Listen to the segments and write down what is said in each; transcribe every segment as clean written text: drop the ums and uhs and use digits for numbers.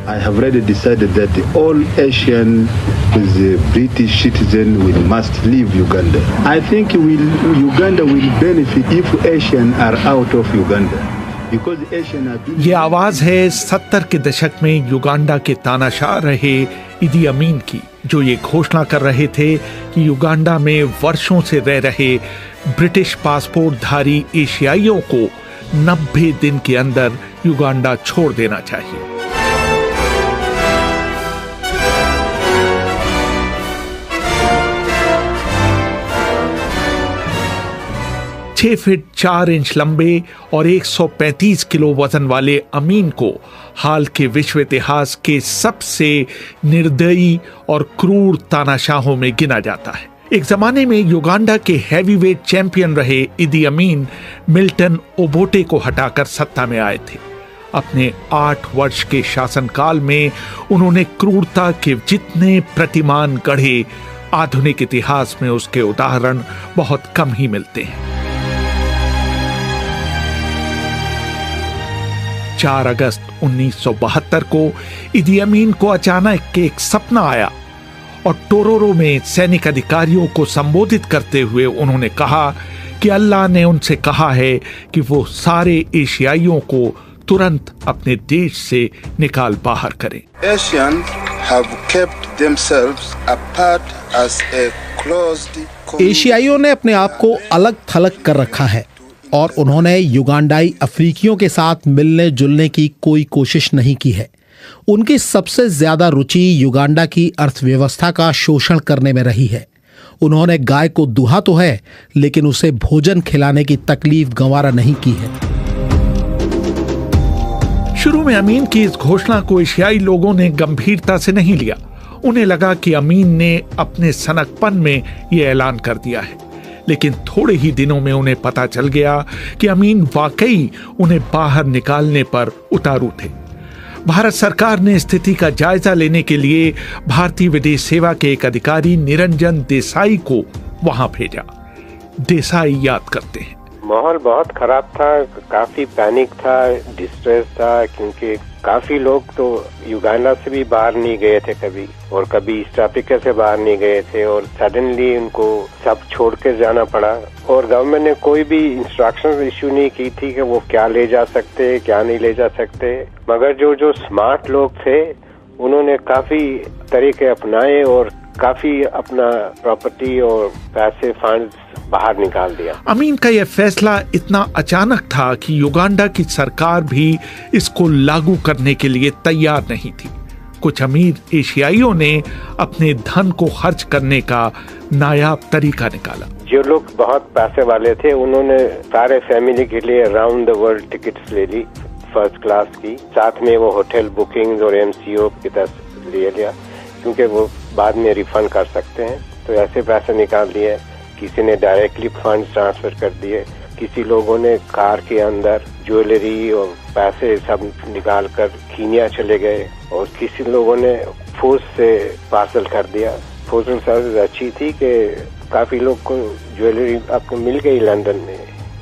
I have already decided that all Asian with the British citizen must leave Uganda. I think Uganda will benefit if Asian are out of Uganda. ये आवाज है 70 के दशक में Uganda के तानाशाह रहे इदी अमीन की, जो ये घोषणा कर रहे थे कि युगांडा में वर्षों से रह रहे ब्रिटिश पासपोर्टधारी एशियाइयों को 90 दिन के अंदर युगांडा छोड़ देना चाहिए। छह फीट 4 इंच लंबे और 135 किलो वजन वाले अमीन को हाल के विश्व इतिहास के सबसे निर्दयी और क्रूर तानाशाहों में गिना जाता है। एक जमाने में युगांडा के हैवीवेट चैंपियन रहे इदी अमीन मिल्टन ओबोटे को हटाकर सत्ता में आए थे। अपने 8 वर्ष के शासनकाल में उन्होंने क्रूरता के जितने प्रतिमान गढ़े, आधुनिक इतिहास में उसके उदाहरण बहुत कम ही मिलते हैं। 4 अगस्त 1972 को इदी अमीन को अचानक एक सपना आया और टोरोरो में सैनिक अधिकारियों को संबोधित करते हुए उन्होंने कहा कि अल्लाह ने उनसे कहा है कि वो सारे एशियाइयों को तुरंत अपने देश से निकाल बाहर करें। एशियाइयों ने अपने आप को अलग थलग कर रखा है और उन्होंने युगांडाई अफ्रीकियों के साथ मिलने जुलने की कोई कोशिश नहीं की है। उनकी सबसे ज्यादा रुचि युगांडा की अर्थव्यवस्था का शोषण करने में रही है। उन्होंने गाय को दुहा तो है, लेकिन उसे भोजन खिलाने की तकलीफ गंवारा नहीं की है। शुरू में अमीन की इस घोषणा को एशियाई लोगों ने गंभीरता से नहीं लिया। उन्हें लगा कि अमीन ने अपने सनकपन में यह ऐलान कर दिया है, लेकिन थोड़े ही दिनों में उन्हें पता चल गया कि अमीन वाकई उन्हें बाहर निकालने पर उतारू थे। भारत सरकार ने स्थिति का जायजा लेने के लिए भारतीय विदेश सेवा के एक अधिकारी निरंजन देसाई को वहां भेजा। देसाई याद करते हैं, माहौल बहुत खराब था, काफी पैनिक था, डिस्ट्रेस था, क्योंकि काफी लोग तो युगांडा से भी बाहर नहीं गए थे कभी, और कभी ईस्ट अफ्रीका से बाहर नहीं गए थे, और सडनली उनको सब छोड़ के जाना पड़ा। और गवर्नमेंट ने कोई भी इंस्ट्रक्शंस इशू नहीं की थी कि वो क्या ले जा सकते, क्या नहीं ले जा सकते। मगर जो स्मार्ट लोग थे उन्होंने काफी तरीके अपनाए और काफी अपना प्रॉपर्टी और पैसे फंड्स बाहर निकाल दिया। अमीन का यह फैसला इतना अचानक था कि युगांडा की सरकार भी इसको लागू करने के लिए तैयार नहीं थी। कुछ अमीर एशियाइयों ने अपने धन को खर्च करने का नायाब तरीका निकाला। जो लोग बहुत पैसे वाले थे उन्होंने सारे फैमिली के लिए राउंड द वर्ल्ड टिकट्स ले ली, फर्स्ट क्लास की, साथ में वो होटल बुकिंग और MCO की तरफ ले लिया, क्योंकि वो बाद में रिफंड कर सकते हैं। तो ऐसे पैसे निकाल लिए। किसी ने डायरेक्टली फंड ट्रांसफर कर दिए, किसी लोगों ने कार के अंदर ज्वेलरी और पैसे सब निकाल कर कीनिया चले गए, और किसी लोगों ने फोर्स से पार्सल कर दिया। पोस्टल सर्विस अच्छी थी कि काफी लोग को ज्वेलरी आपको मिल गई लंदन में।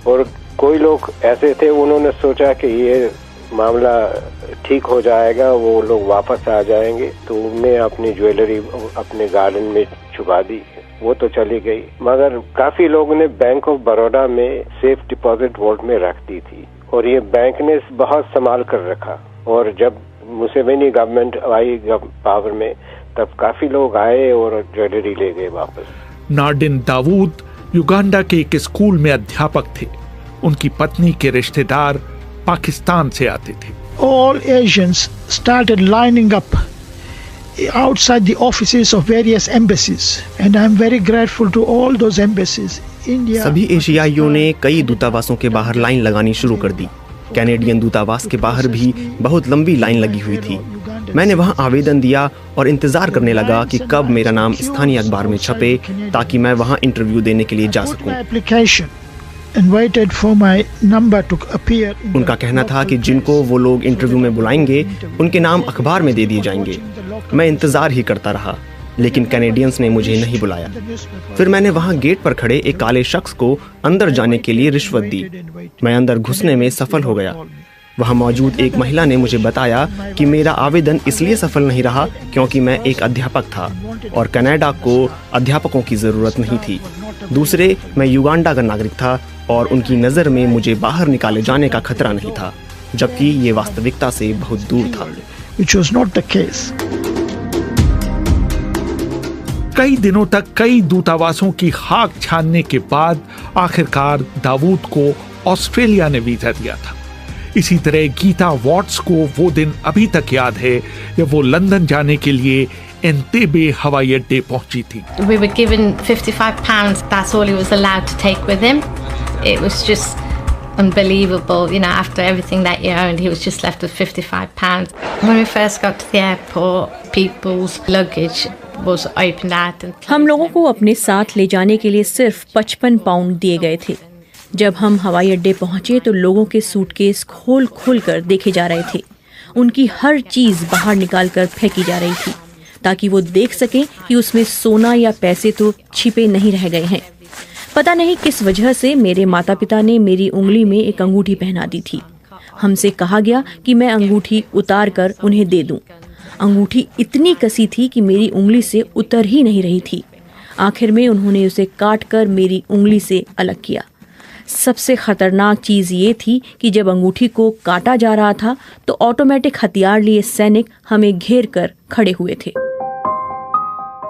और कोई लोग ऐसे थे उन्होंने सोचा कि ये मामला ठीक हो जाएगा, वो लोग वापस आ जाएंगे, तो उन्होंने अपनी ज्वेलरी अपने गार्डन में छुपा दी। वो तो चली गई, मगर काफी लोगों ने बैंक ऑफ बड़ौदा में सेफ डिपॉजिट वॉल्ट में रख दी थी, और ये बैंक ने बहुत संभाल कर रखा। और जब मुसेवेनी गवर्नमेंट आई पावर में, तब काफी लोग आए और ज्वेलरी ले गए वापस। नार्डिन दाऊद युगांडा के एक स्कूल में अध्यापक थे। उनकी पत्नी के रिश्तेदार पाकिस्तान से आते थे। All Asians started lining up outside the offices of various embassies, and I'm very grateful to all those embassies. India, सभी एशियाइयों ने कई दूतावासों के बाहर लाइन लगानी शुरू कर दी। कैनेडियन दूतावास के बाहर भी बहुत लंबी लाइन लगी हुई थी। मैंने वहां आवेदन दिया और इंतजार करने लगा कि कब मेरा नाम स्थानीय अखबार में छपे, ताकि मैं वहां इंटरव्यू देने के लिए जा सकूं। उनका कहना था कि जिनको वो लोग इंटरव्यू में बुलाएंगे उनके नाम अखबार में दे दिए जाएंगे। मैं इंतजार ही करता रहा, लेकिन कैनेडियंस ने मुझे नहीं बुलाया। फिर मैंने वहां गेट पर खड़े एक काले शख्स को अंदर जाने के लिए रिश्वत दी। मैं अंदर घुसने में सफल हो गया। वहाँ मौजूद एक महिला ने मुझे बताया कि मेरा आवेदन इसलिए सफल नहीं रहा क्योंकि मैं एक अध्यापक था और कनाडा को अध्यापकों की ज़रूरत नहीं थी। दूसरे, मैं युगांडा का नागरिक था और उनकी नज़र में मुझे बाहर निकाले जाने का खतरा नहीं था, जबकि ये वास्तविकता से बहुत दूर था। Which was not the case. कई दिनों तक कई दूतावासों की खाक छानने के बाद आखिरकार दाऊद को ऑस्ट्रेलिया ने वीजा दिया था। इसी तरह गीता वॉट्स को वो दिन अभी तक याद है जब वो लंदन जाने के लिए एंटेबे हवाई अड्डे पहुंची थी। We were given £55. That's all he was allowed to take with him. It was just unbelievable, you know, after everything that he owned, he was just left with £55. When we first got to the airport, people's luggage was opened out and हम लोगों को अपने साथ ले जाने के लिए सिर्फ 55 पाउंड दिए गए थे। जब हम हवाई अड्डे पहुंचे तो लोगों के सूटकेस खोल कर देखे जा रहे थे। उनकी हर चीज बाहर निकाल कर फेंकी जा रही थी ताकि वो देख सकें कि उसमें सोना या पैसे तो छिपे नहीं रह गए हैं। पता नहीं किस वजह से मेरे माता पिता ने मेरी उंगली में एक अंगूठी पहना दी थी। हमसे कहा गया कि मैं अंगूठी उतार कर उन्हें दे दूं। अंगूठी इतनी कसी थी कि मेरी उंगली से उतर ही नहीं रही थी। आखिर में उन्होंने उसे काट कर मेरी उंगली से अलग किया। सबसे खतरनाक चीज ये थी कि जब अंगूठी को काटा जा रहा था तो ऑटोमेटिक हथियार लिए सैनिक हमें घेर कर खड़े हुए थे।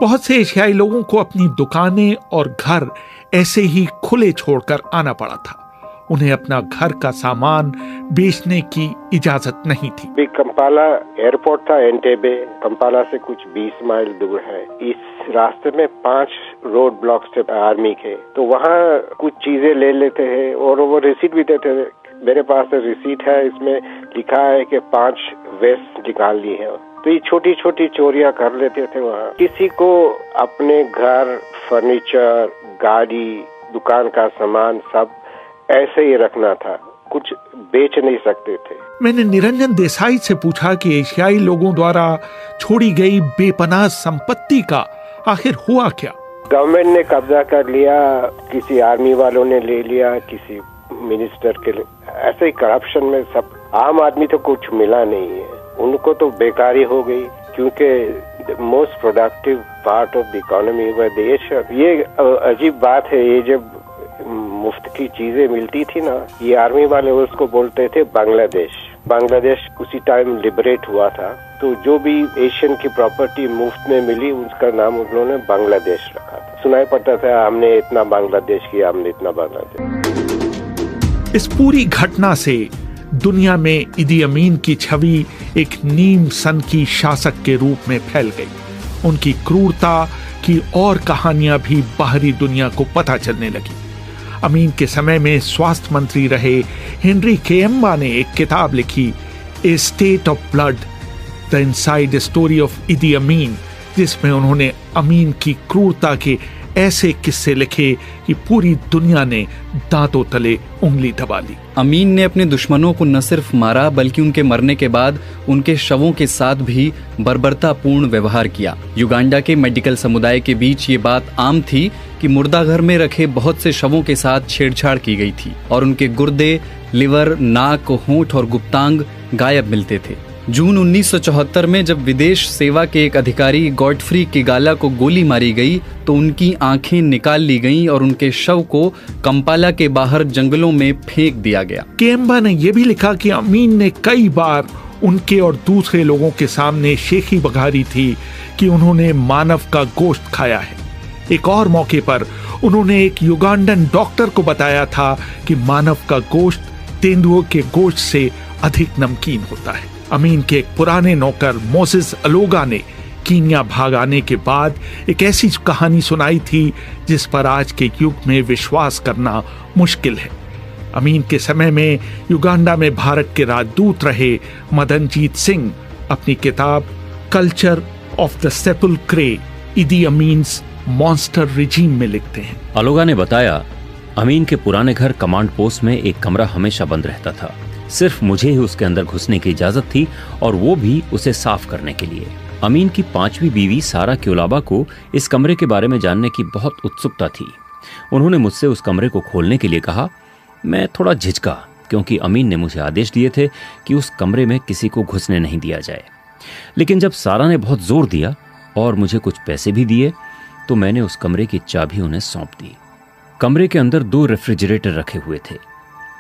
बहुत से एशियाई लोगों को अपनी दुकानें और घर ऐसे ही खुले छोड़कर आना पड़ा था। उन्हें अपना घर का सामान बेचने की इजाजत नहीं थी। कंपाला एयरपोर्ट था, एंटेबे कंपाला से कुछ 20 माइल दूर है। इस रास्ते में 5 रोड ब्लॉक थे आर्मी के, तो वहाँ कुछ चीजें ले लेते हैं और वो रिसीट भी देते थे। मेरे पास रिसीट है, इसमें लिखा है कि 5 वेस्ट निकाल ली है। तो ये छोटी छोटी चोरियां कर लेते थे वहाँ। किसी को अपने घर, फर्नीचर, गाड़ी, दुकान का सामान सब ऐसे ही रखना था, कुछ बेच नहीं सकते थे। मैंने निरंजन देसाई से पूछा कि एशियाई लोगों द्वारा छोड़ी गई बेपनाह संपत्ति का आखिर हुआ क्या। गवर्नमेंट ने कब्जा कर लिया, किसी आर्मी वालों ने ले लिया, किसी मिनिस्टर के, ऐसे ही करप्शन में सब। आम आदमी तो कुछ मिला नहीं है, उनको तो बेकारी हो गई, क्योंकि most productive part of the economy व देश। ये अजीब बात है, ये जब मुफ्त की चीजें मिलती थी ना, ये आर्मी वाले उसको बोलते थे बांग्लादेश। बांग्लादेश उसी टाइम लिबरेट हुआ था, तो जो भी एशियन की प्रॉपर्टी मुफ्त में मिली उसका नाम उन्होंने बांग्लादेश रखा था। सुनाई पड़ता था हमने इतना बांग्लादेश किया, हमने इतना बांग्लादेश। इस पूरी घटना से दुनिया में इदी अमीन की छवि एक नीम सन की शासक के रूप में फैल गई। उनकी क्रूरता की और कहानियां भी बाहरी दुनिया को पता चलने लगी। अमीन के समय में स्वास्थ्य मंत्री रहे हेनरी केएम्बा ने एक किताब लिखी, a state of blood, the inside story of Idi Amin, जिसमें उन्होंने अमीन की क्रूरता के ऐसे किस्से लिखे कि पूरी दुनिया ने दांतों तले उंगली दबा ली। अमीन ने अपने दुश्मनों को न सिर्फ मारा बल्कि उनके मरने के बाद उनके शवों के साथ भी बर्बरतापूर्ण व्यवहार किया। युगांडा के मेडिकल समुदाय के बीच ये बात आम थी कि मुर्दाघर में रखे बहुत से शवों के साथ छेड़छाड़ की गई थी और उनके गुर्दे, लिवर, नाक, होंठ और गुप्तांग गायब मिलते थे। जून 1974 में जब विदेश सेवा के एक अधिकारी गॉडफ्री किगाला को गोली मारी गई तो उनकी आंखें निकाल ली गईं और उनके शव को कंपाला के बाहर जंगलों में फेंक दिया गया। केम्बा ने यह भी लिखा कि अमीन ने कई बार उनके और दूसरे लोगों के सामने शेखी बघारी थी कि उन्होंने मानव का गोश्त खाया है। एक और मौके पर उन्होंने एक युगांडन डॉक्टर को बताया था कि मानव का गोश्त तेंदुओं के गोश्त से अधिक नमकीन होता है। अमीन के एक पुराने नौकर मोसेस अलोगा ने कीनिया भाग आने के बाद एक ऐसी कहानी सुनाई थी जिस पर आज के युग में विश्वास करना मुश्किल है। अमीन के समय में युगांडा में भारत के राजदूत रहे मदनजीत सिंह अपनी किताब culture of the sepulchre, Idi Amin's monster regime में लिखते हैं। अलोगा ने बताया, अमीन के पुराने घर कमांड पोस्ट में एक कमरा हमेशा बंद रहता था। सिर्फ मुझे ही उसके अंदर घुसने की इजाजत थी और वो भी उसे साफ करने के लिए। अमीन की 5वीं बीवी सारा क्योलाबा को इस कमरे के बारे में जानने की बहुत उत्सुकता थी। उन्होंने मुझसे उस कमरे को खोलने के लिए कहा। मैं थोड़ा झिझका क्योंकि अमीन ने मुझे आदेश दिए थे कि उस कमरे में किसी को घुसने नहीं दिया जाए। लेकिन जब सारा ने बहुत जोर दिया और मुझे कुछ पैसे भी दिए तो मैंने उस कमरे की चाबी उन्हें सौंप दी। कमरे के अंदर 2 रेफ्रिजरेटर रखे हुए थे।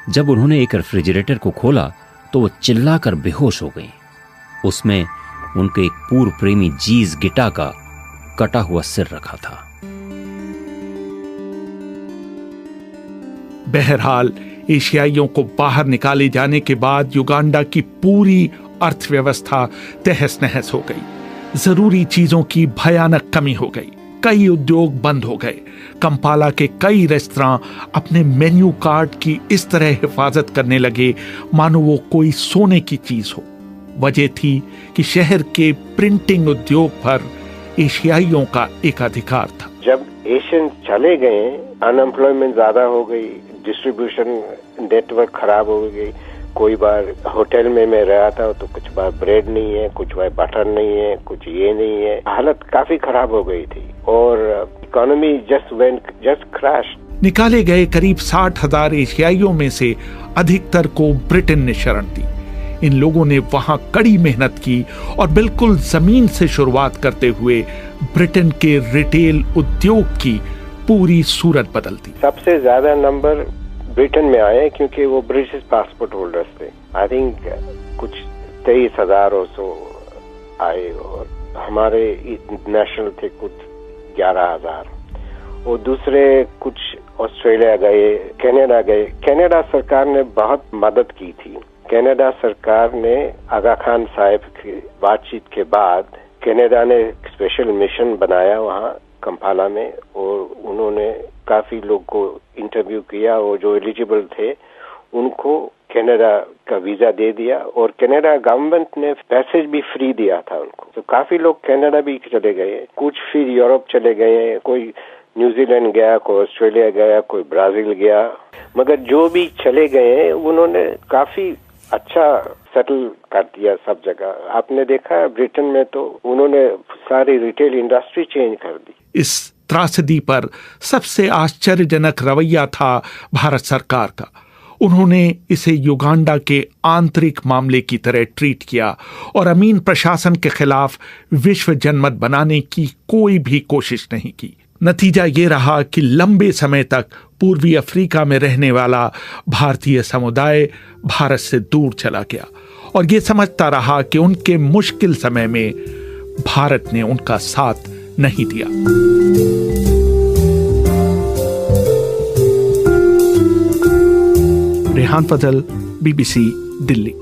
जब उन्होंने एक रेफ्रिजरेटर को खोला तो वो चिल्लाकर बेहोश हो गई। उसमें उनके एक पूर्व प्रेमी जीज गिटा का कटा हुआ सिर रखा था। बहरहाल एशियाइयों को बाहर निकाले जाने के बाद युगांडा की पूरी अर्थव्यवस्था तहस नहस हो गई। जरूरी चीजों की भयानक कमी हो गई। कई उद्योग बंद हो गए। कंपाला के कई रेस्तरां अपने मेन्यू कार्ड की इस तरह हिफाजत करने लगे मानो वो कोई सोने की चीज हो। वजह थी कि शहर के प्रिंटिंग उद्योग पर एशियाइयों का एक अधिकार था। जब एशियन चले गए, अनएम्प्लॉयमेंट ज्यादा हो गई, डिस्ट्रीब्यूशन नेटवर्क खराब हो गई। कोई बार होटल में मैं रहा था तो कुछ बार ब्रेड नहीं है, कुछ बार बटर नहीं है, कुछ ये नहीं है। हालत काफी खराब हो गई थी और इकोनॉमी जस्ट क्रैश। निकाले गए करीब 60,000 एशियाइयों में से अधिकतर को ब्रिटेन ने शरण दी। इन लोगों ने वहां कड़ी मेहनत की और बिल्कुल जमीन से शुरुआत करते हुए ब्रिटेन के रिटेल उद्योग की पूरी सूरत बदल दी। सबसे ज्यादा नंबर ब्रिटेन में आए क्योंकि वो ब्रिटिश पासपोर्ट होल्डर्स थे। आई थिंक कुछ 23,000 और सो आए और हमारे नेशनल थे कुछ 11,000 और दूसरे कुछ ऑस्ट्रेलिया गए, कनाडा गए। कनाडा सरकार ने बहुत मदद की थी। कनाडा सरकार ने आगा खान साहब की बातचीत के बाद कनाडा ने स्पेशल मिशन बनाया वहाँ कंपाला में और उन्होंने काफी लोग को इंटरव्यू किया और जो एलिजिबल थे उनको कनाडा का वीजा दे दिया और कनाडा गवर्नमेंट ने पैसेज भी फ्री दिया था उनको। तो काफी लोग कनाडा भी चले गए, कुछ फिर यूरोप चले गए, कोई न्यूजीलैंड गया, कोई ऑस्ट्रेलिया गया, कोई ब्राजील गया। मगर जो भी चले गए उन्होंने काफी अच्छा सेटल कर दिया सब जगह। आपने देखा ब्रिटेन में तो उन्होंने सारी रिटेल इंडस्ट्री चेंज कर दी। इस त्रासदी पर सबसे आश्चर्यजनक रवैया था भारत सरकार का। उन्होंने इसे युगांडा के आंतरिक मामले की तरह ट्रीट किया और अमीन प्रशासन के खिलाफ विश्व जनमत बनाने की कोई भी कोशिश नहीं की। नतीजा ये रहा कि लंबे समय तक पूर्वी अफ्रीका में रहने वाला भारतीय समुदाय भारत से दूर चला गया और ये समझता रहा कि उनके मुश्किल समय में भारत ने उनका साथ नहीं दिया। रेहान फजल, BBC, दिल्ली।